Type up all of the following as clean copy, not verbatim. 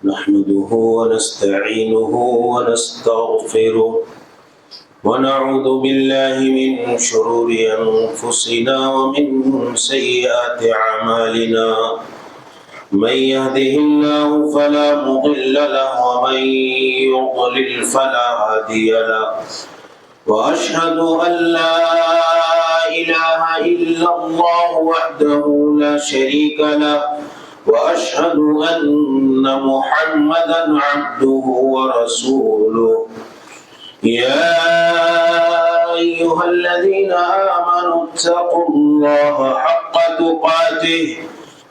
نحمده ونستعينه ونستغفره ونعوذ بالله من شرور أنفسنا ومن سيئات أعمالنا من يهده الله فلا مضل له ومن يضلل فلا هادي له وأشهد أن لا إله إلا الله وحده لا شريك له وأشهد أن محمدا عبده ورسوله يا أيها الذين آمنوا اتقوا الله حق تقاته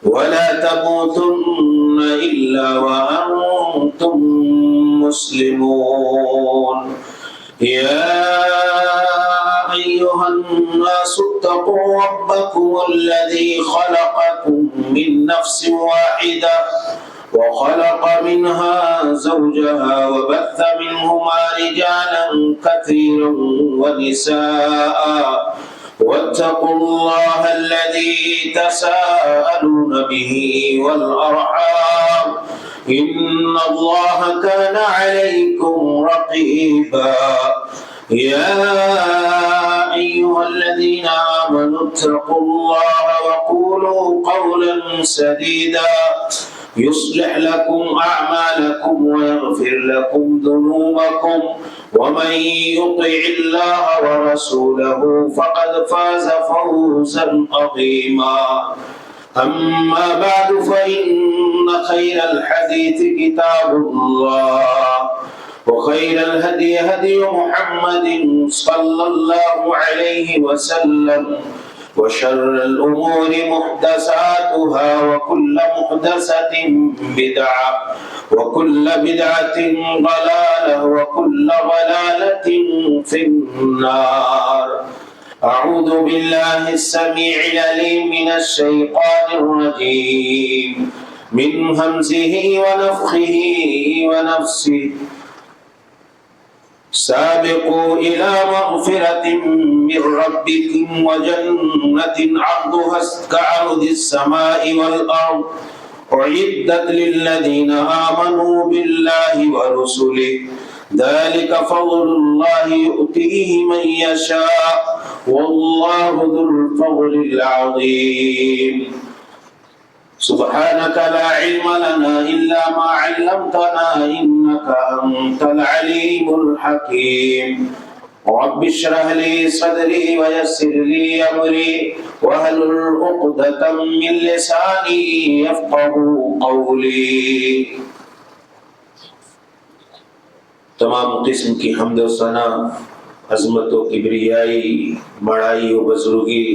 ولا تموتن إلا وأنتم مسلمون يا أيها الناس اتقوا ربكم الذي خلقكم من نفس واحدة وخلق منها زوجها وبث منهما رجالا كثيرا ونساء واتقوا الله الذي تساءلون به والأرحام إن الله كان عليكم رقيبا يا أيها الذين آمنوا اتقوا الله وقولوا قولا سديدا يصلح لكم أعمالكم ويغفر لكم ذنوبكم ومن يطع الله ورسوله فقد فاز فوزا عظيما أما بعد فإن خير الحديث كتاب الله وخير الهدي هدي محمد صلى الله عليه وسلم وشر الأمور محدثاتها وكل محدثة بدعة وكل بدعة ضلالة وكل ضلالة في النار. أعوذ بالله السميع العليم من الشيطان الرجيم من همزه ونفخه ونفسه سابقوا إلى مغفرة من ربكم وجنة عرضها كعرض السماء والأرض أعدت للذين آمنوا بالله ورسله ذلك فضل الله يؤتيه من يشاء والله ذو الفضل العظيم. سبحانك لا علم لنا إلا ما علمتنا إنك أنت العليم الحكيم. رب اشرح لي صدري ويسر لي أمري واحلل عقدة من لساني يفقهوا قولي. تمام قسم کی حمد و ثنا، عظمت و کبریائی، بڑائی و بزرگی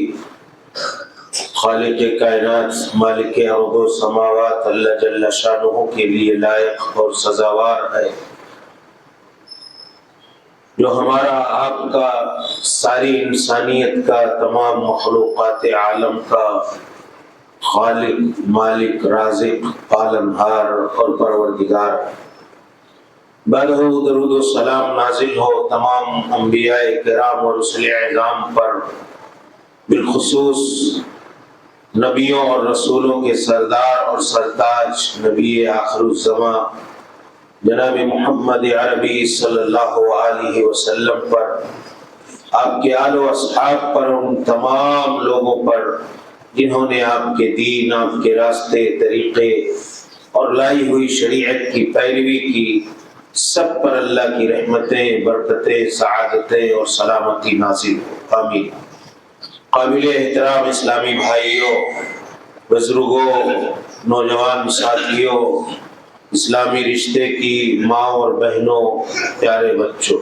خالق کائنات مالک ارض و سماوات اللہ جل شانہ کے لیے لائق اور سزاوار ہے، جو ہمارا آپ کا، ساری انسانیت کا، تمام مخلوقات عالم کا خالق، مالک، رازق، پالنہار اور پروردگار. بعدہ درود و سلام نازل ہو تمام انبیاء کرام اور رسل اعظام پر، بالخصوص نبیوں اور رسولوں کے سردار اور سرتاج نبی آخر الزماں جناب محمد عربی صلی اللہ علیہ وسلم پر، آپ کے آل و اصحاب پر، ان تمام لوگوں پر جنہوں نے آپ کے دین، آپ کے راستے، طریقے اور لائی ہوئی شریعت کی پیروی کی، سب پر اللہ کی رحمتیں، برکتیں، سعادتیں اور سلامتی نازل ہو، آمین. قابل احترام اسلامی بھائیوں، بزرگوں، نوجوان ساتھیوں، اسلامی رشتے کی ماں اور بہنوں، پیارے بچوں،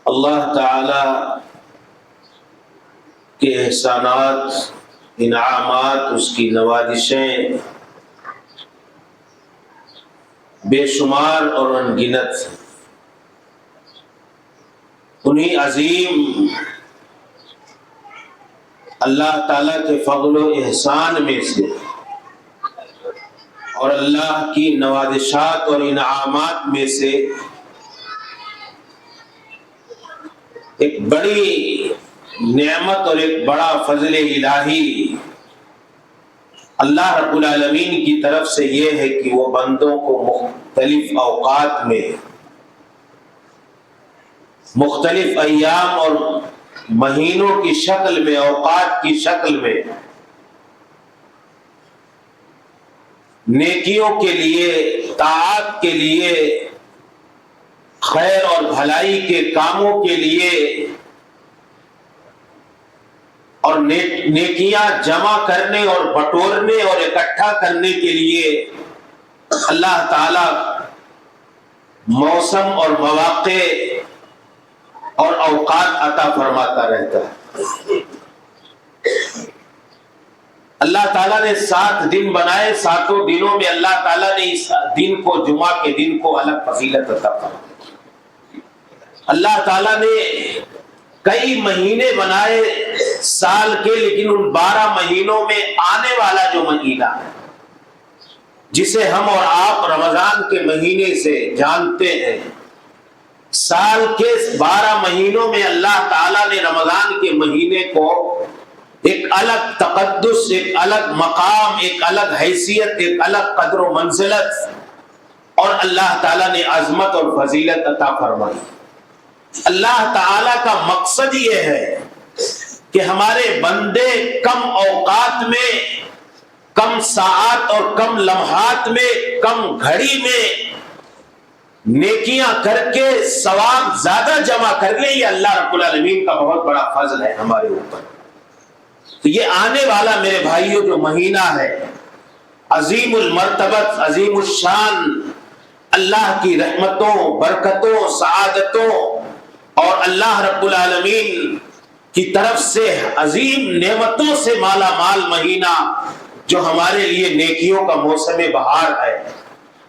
اللہ تعالی کے احسانات، انعامات، اس کی نوازشیں بے شمار اور انگنت. انہی عظیم اللہ تعالیٰ کے فضل و احسان میں سے اور اللہ کی نوازشات اور انعامات میں سے ایک بڑی نعمت اور ایک بڑا فضل الہی اللہ رب العالمین کی طرف سے یہ ہے کہ وہ بندوں کو مختلف اوقات میں، مختلف ایام اور مہینوں کی شکل میں، اوقات کی شکل میں نیکیوں کے لیے، طاعت کے لیے، خیر اور بھلائی کے کاموں کے لیے اور نیکیاں جمع کرنے اور بٹورنے اور اکٹھا کرنے کے لیے اللہ تعالی موسم اور مواقع اور اوقات عطا فرماتا رہتا ہے۔ اللہ تعالیٰ نے 7 دن بنائے، 7 دنوں میں اللہ تعالیٰ نے اس دن کو، جمعہ کے دن کو الگ فضیلت عطا فرمائی۔ اللہ تعالیٰ نے کئی مہینے بنائے سال کے، لیکن ان 12 مہینوں میں آنے والا جو مہینہ ہے جسے ہم اور آپ رمضان کے مہینے سے جانتے ہیں، سال کے 12 مہینوں میں اللہ تعالیٰ نے رمضان کے مہینے کو ایک الگ تقدس، ایک الگ مقام، ایک الگ حیثیت، ایک الگ قدر و منزلت اور اللہ تعالیٰ نے عظمت اور فضیلت عطا فرمائی۔ اللہ تعالیٰ کا مقصد یہ ہے کہ ہمارے بندے کم اوقات میں، کم ساعات اور کم لمحات میں، کم گھڑی میں نیکیاں کر کے ثواب زیادہ جمع کر لیں۔ یہ اللہ رب العالمین کا بہت بڑا فضل ہے ہمارے اوپر۔ تو یہ آنے والا میرے بھائیوں جو مہینہ ہے، عظیم المرتبت، عظیم الشان، اللہ کی رحمتوں، برکتوں، سعادتوں اور اللہ رب العالمین کی طرف سے عظیم نعمتوں سے مالا مال مہینہ جو ہمارے لیے نیکیوں کا موسم بہار ہے،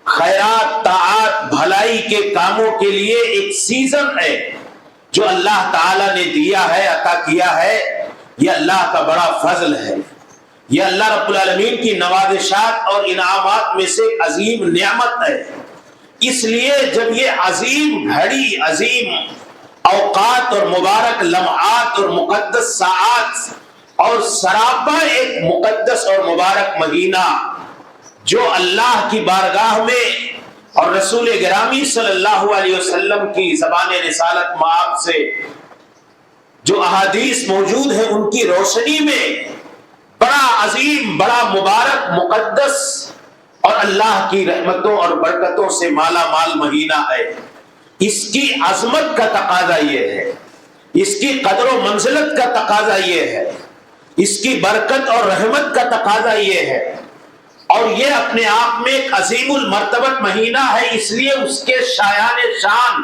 خیرات، طاعات، بھلائی کے کاموں کے لیے ایک سیزن ہے جو اللہ تعالیٰ نے دیا ہے، عطا کیا ہے۔ یہ اللہ کا بڑا فضل ہے، یہ اللہ رب العالمین کی نوازشات اور انعامات میں سے عظیم نعمت ہے۔ اس لیے جب یہ عظیم گھڑی، عظیم اوقات اور مبارک لمحات اور مقدس ساعات اور سراپا ایک مقدس اور مبارک مہینہ جو اللہ کی بارگاہ میں اور رسول گرامی صلی اللہ علیہ وسلم کی زبان رسالت مآب سے جو احادیث موجود ہیں ان کی روشنی میں بڑا عظیم، بڑا مبارک، مقدس اور اللہ کی رحمتوں اور برکتوں سے مالا مال مہینہ ہے۔ اس کی عظمت کا تقاضا یہ ہے، اس کی قدر و منزلت کا تقاضا یہ ہے، اس کی برکت اور رحمت کا تقاضا یہ ہے، اور یہ اپنے آپ میں ایک عظیم المرتبت مہینہ ہے۔ اس لیے اس کے شایان شان،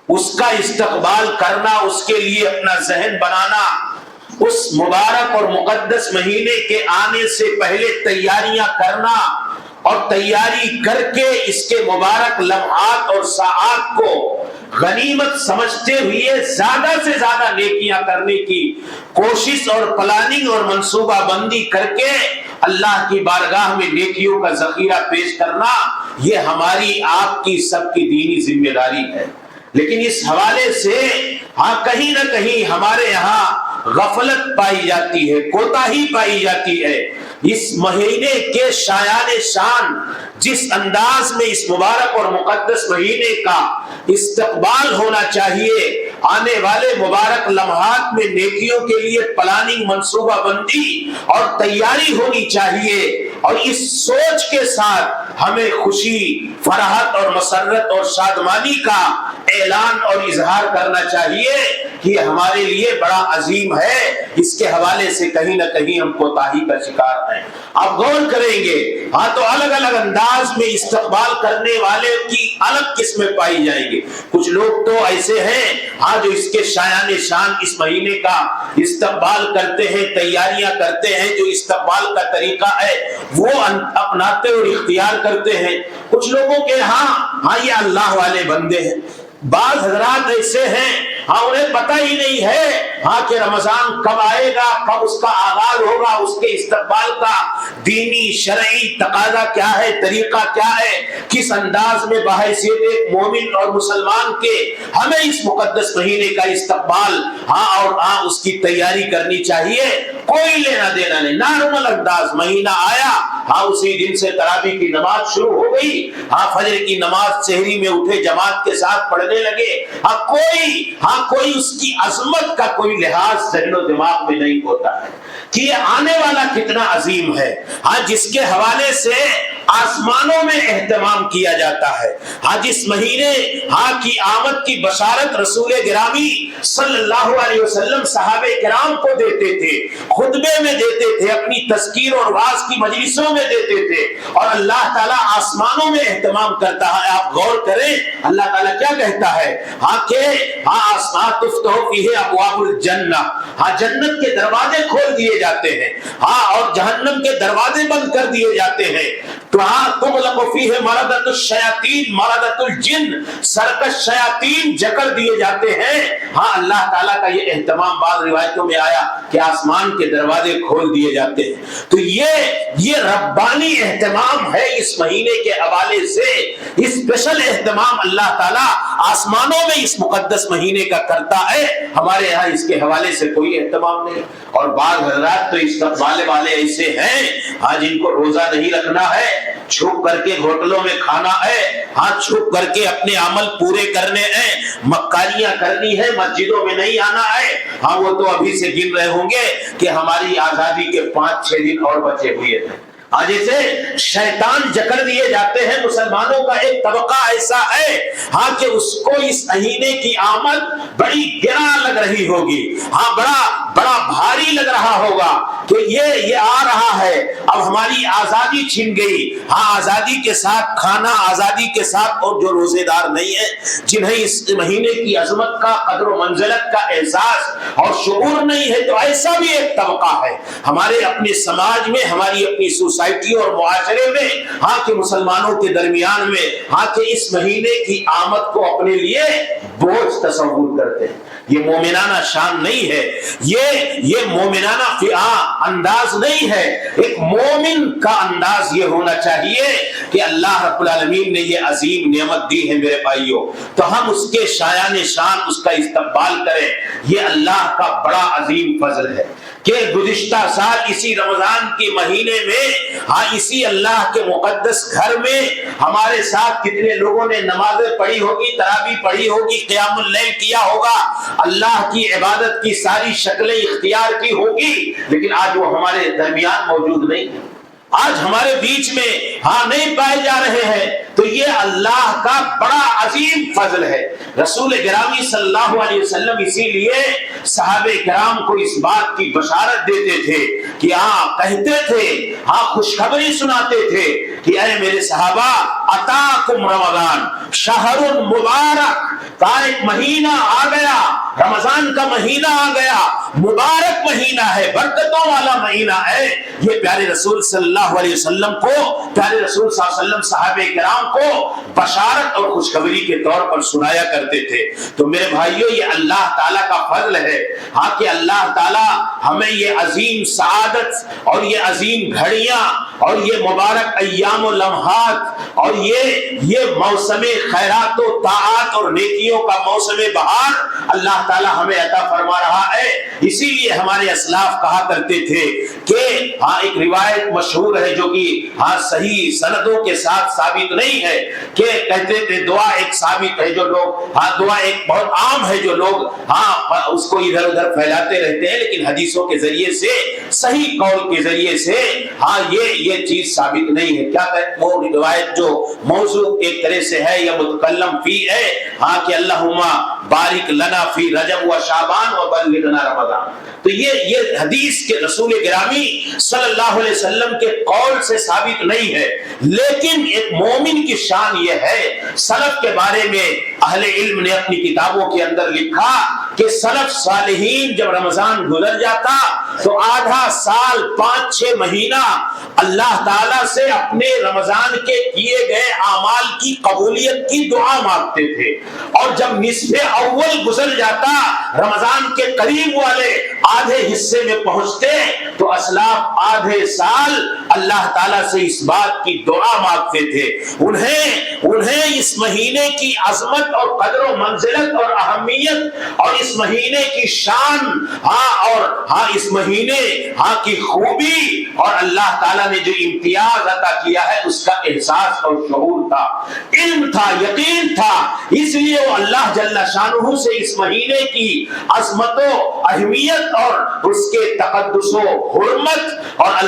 اس کا استقبال کرنا، اس کے لیے اپنا ذہن بنانا، اس مبارک اور مقدس مہینے کے آنے سے پہلے تیاریاں کرنا اور تیاری کر کے اس کے مبارک لمحات اور ساعات کو غنیمت سمجھتے ہوئے زیادہ سے زیادہ نیکیاں کرنے کی کوشش اور پلاننگ اور منصوبہ بندی کر کے اللہ کی بارگاہ میں نیکیوں کا ذخیرہ پیش کرنا، یہ ہماری، آپ کی، سب کی دینی ذمہ داری ہے۔ لیکن اس حوالے سے کہیں نہ کہیں ہمارے یہاں غفلت پائی جاتی ہے، کوتاہی پائی جاتی ہے۔ اس مہینے کے شایان شان جس انداز میں اس مبارک اور مقدس مہینے کا استقبال ہونا چاہیے، آنے والے مبارک لمحات میں نیکیوں کے لیے پلاننگ، منصوبہ بندی اور تیاری ہونی چاہیے، اور اس سوچ کے ساتھ ہمیں خوشی، فرحت اور مسرت اور شادمانی کا اعلان اور اظہار کرنا چاہیے کہ یہ ہمارے لیے بڑا عظیم ہے۔ اس کے حوالے سے کہیں نہ کہیں ہم کوتاہی کا شکار ہیں۔ آپ غور کریں گے تو الگ الگ انداز میں استقبال کرنے والے کی الگ قسمیں پائی جائیں گے۔ کچھ لوگ تو ایسے ہیں جو اس کے شایان شان اس مہینے کا استقبال کرتے ہیں، تیاریاں کرتے ہیں، جو استقبال کا طریقہ ہے وہ اپناتے اور اختیار کرتے ہیں۔ کچھ لوگوں کے یہ اللہ والے بندے ہیں۔ بعض حضرات ایسے ہیں انہیں پتہ ہی نہیں ہے کہ رمضان کب آئے گا، کب اس کا آغاز ہوگا، اس کے استقبال کا دینی شرعی تقاضا کیا ہے، طریقہ کیا ہے، کس انداز میں بحیثیت ایک مومن اور مسلمان کے ہمیں اس مقدس مہینے کا استقبال اور اس کی تیاری کرنی چاہیے۔ کوئی لینا دینا نہیں، نارمل انداز، مہینہ آیا ہاں اسی دن سے تراویح کی نماز شروع ہو گئی، ہاں فجر کی نماز سحری میں اٹھے جماعت کے ساتھ پڑھنے لگے، کوئی اس کی عظمت کا کوئی لحاظ ذہن و دماغ میں نہیں ہوتا ہے کہ یہ آنے والا کتنا عظیم ہے، ہاں جس کے حوالے سے آسمانوں میں اہتمام کیا جاتا ہے، ہاں جس مہینے کی آمد کی بشارت رسول گرامی صلی اللہ علیہ وسلم صحابہ کرام کو دیتے تھے، خطبے میں دیتے تھے، اپنی تذکیر اور واعظ کی مجلسوں میں دیتے تھے، اور اللہ تعالیٰ آسمانوں میں اہتمام کرتا ہے۔ آپ غور کریں اللہ تعالیٰ کیا کہتا ہے، آسمان تفتح فیہ ابواب الجنہ، جنت کے دروازے کھول دیے جاتے ہیں، اور جہنم کے دروازے بند کر دیے جاتے ہیں، تو تغلق فیہ مردۃ الشیاطین، مردۃ الجن، سرکش شیاطین جکڑ دیے جاتے ہیں۔ اللہ تعالیٰ کا یہ اہتمام بعض روایتوں میں آیا کہ آسمان کے دروازے کھول دیے جاتے ہیں، تو یہ ربانی اہتمام ہے اس مہینے کے حوالے سے، اسپیشل اہتمام اللہ تعالیٰ آسمانوں میں اس مقدس مہینے کا کرتا ہے، ہمارے یہاں اس کے حوالے سے کوئی اہتمام نہیں۔ اور بعض حضرات تو استقبال والے ایسے ہیں جن کو روزہ نہیں رکھنا ہے، چھپ کر کے ہوٹلوں میں کھانا ہے، چھپ کر کے اپنے عمل پورے کرنے ہیں، مکاریاں کرنی ہے، مسجدوں میں نہیں آنا ہے، وہ تو ابھی سے گن رہے ہوں گے کہ ہماری آزادی کے 5-6 دن اور بچے ہوئے ہیں۔ جیسے شیطان جکڑ دیے جاتے ہیں، مسلمانوں کا ایک طبقہ ایسا ہے کہ اس کو اس مہینے کی آمد بڑی گرا لگ رہی ہوگی، بڑا بھاری لگ رہا ہوگا کہ یہ آ رہا ہے، اب ہماری آزادی چھن گئی۔ آزادی کے ساتھ کھانا، آزادی کے ساتھ، اور جو روزے دار نہیں ہیں، جنہیں اس مہینے کی عظمت کا، قدر و منزلت کا احساس اور شعور نہیں ہے، تو ایسا بھی ایک طبقہ ہے ہمارے اپنے سماج میں، ہماری اپنی سوسائٹی اور معاشرے میں، کہ مسلمانوں کے درمیان میں، کہ اس مہینے کی آمد کو اپنے لیے بوجھ تصور کرتے ہیں۔ یہ مومنانہ شان نہیں ہے، یہ مومنانہ انداز نہیں ہے۔ ایک مومن کا انداز یہ ہونا چاہیے کہ اللہ رب العالمین نے یہ عظیم نعمت دی ہے میرے بھائیوں، تو ہم اس کے شایان شان اس کا استقبال کریں۔ یہ اللہ کا بڑا عظیم فضل ہے کہ گزشتہ سال اسی رمضان کے مہینے میں اسی اللہ کے مقدس گھر میں ہمارے ساتھ کتنے لوگوں نے نمازیں پڑھی ہوگی، تراویح پڑھی ہوگی، قیام اللیل کیا ہوگا، اللہ کی عبادت کی ساری شکلیں اختیار کی ہوگی، لیکن آج وہ ہمارے درمیان موجود نہیں، آج ہمارے بیچ میں نہیں پائے جا رہے ہیں، تو یہ اللہ کا بڑا عظیم فضل ہے۔ رسول گرامی صلی اللہ علیہ وسلم اسی لیے صحابہ کرام کو اس بات کی بشارت دیتے تھے کہ کہتے تھے، خوشخبری سناتے تھے کہ اے میرے صحابہ، اتاکم رمضان شہر مبارک، کا ایک مہینہ آ گیا، رمضان کا مہینہ آ گیا، مبارک مہینہ ہے، برکتوں والا مہینہ ہے۔ یہ پیارے رسول صلی اللہ علیہ وسلم کو، پیارے رسول صلی اللہ علیہ وسلم صحابہ کرام کو بشارت اور خوشخبری کے طور پر سنایا کرتے تھے۔ تو میرے بھائیوں، یہ اللہ تعالیٰ کا فضل ہے کہ اللہ تعالیٰ ہمیں یہ عظیم سعادت اور یہ عظیم گھڑیاں اور یہ مبارک ایام و لمحات اور یہ موسم خیرات و طاعات اور نیکیوں کا موسم بہار اللہ تعالیٰ ہمیں عطا فرما رہا ہے۔ اسی لیے ہمارے اسلاف کہا کرتے تھے کہ ایک روایت مشہور ہے جو کہ صحیح سندوں کے ساتھ ثابت نہیں ہے، کہ کہتے تھے دعا ایک ثابت ہے، جو لوگ دعا ایک بہت عام ہے، جو لوگ اس کو ادھر ادھر پھیلاتے رہتے ہیں، لیکن حدیثوں کے ذریعے سے، صحیح قول کے ذریعے سے یہ چیز ثابت نہیں ہے۔ کیا وہ روایت جو موضوع ایک طرح سے ہے یا متکلم فی ہے، کہ اللہم بارک لنا فی رجب و شعبان و بلغنا رمضان، تو یہ حدیث کے رسول گرامی صلی اللہ علیہ وسلم کے قول سے ثابت نہیں ہے، لیکن ایک مومن کی شان یہ ہے۔ سلف کے بارے میں اہل علم نے اپنی کتابوں کے اندر لکھا کہ سلف صالحین جب رمضان گزر جاتا تو آدھا سال 5-6 مہینہ اللہ تعالیٰ سے اپنے رمضان کے کیے گئے اعمال کی قبولیت کی دعا مانگتے تھے، اور جب نصف اول گزر جاتا، رمضان کے قریب والے آدھے حصے میں پہنچتے، تو اسلاف آدھے سال اللہ تعالیٰ سے اس بات کی دعا مانگتے تھے۔ انہیں اس مہینے کی عظمت قیمت اور قدر و منزلت اور اہمیت اور اس مہینے کی شان اور اس مہینے کی خوبی اور اللہ تعالیٰ نے جو امتیاز عطا کیا ہے اس کا احساس اور شعور تھا، علم تھا، یقین تھا. اس لیے وہ اللہ جل شانہ سے اس مہینے کی عظمت و اہمیت اور اس کے تقدس و حرمت اور اللہ